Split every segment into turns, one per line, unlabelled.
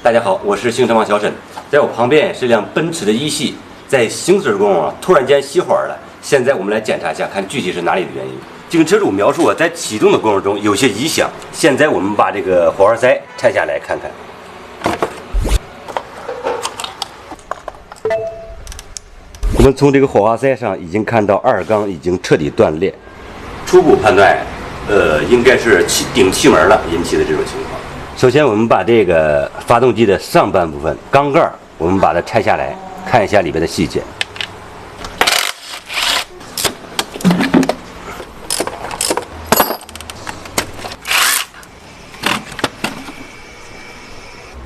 大家好，我是行车王小沈，在我旁边是辆奔驰的一系，在行驶中突然间熄火了。现在我们来检查一下，看具体是哪里的原因。这个车主描述在启动的过程中有些异响。现在我们把这个火花塞拆下来看看。我们从这个火花塞上已经看到二缸已经彻底断裂，初步判断，应该是顶气门了引起的这种情况。首先，我们把这个发动机的上半部分缸盖，我们把它拆下来，看一下里边的细节。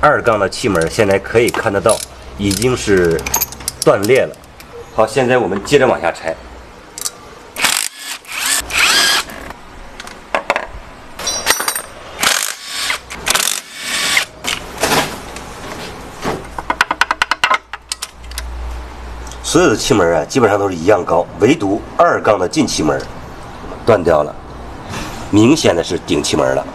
二缸的气门现在可以看得到，已经是断裂了。好，现在我们接着往下拆。所有的气门基本上都是一样高，唯独二缸的进气门断掉了，明显的是顶气门了。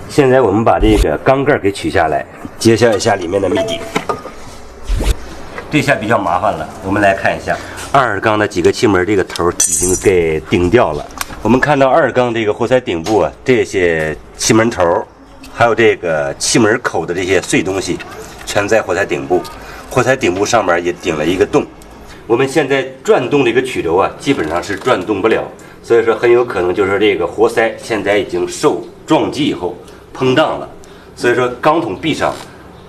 现在我们把这个缸盖给取下来，揭晓一下里面的谜底。这下比较麻烦了，我们来看一下二缸的几个气门，这个头已经给顶掉了。我们看到二缸这个活塞顶部这些气门头，还有这个气门口的这些碎东西，全在活塞顶部。活塞顶部上面也顶了一个洞，我们现在转动这个曲轴基本上是转动不了，所以说很有可能就是这个活塞现在已经受撞击以后膨胀了，所以说缸筒壁上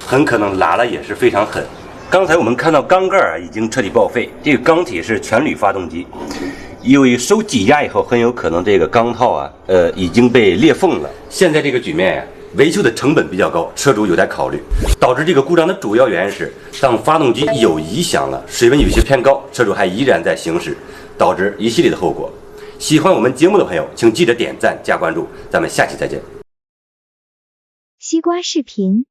很可能拉了也是非常狠。刚才我们看到缸盖已经彻底报废，这个缸体是全铝发动机，由于受挤压以后，很有可能这个缸套已经被裂缝了。现在这个局面维修的成本比较高，车主有待考虑。导致这个故障的主要原因是，当发动机有异响了，水温有些偏高，车主还依然在行驶，导致一系列的后果。喜欢我们节目的朋友，请记得点赞加关注，咱们下期再见。
西瓜视频。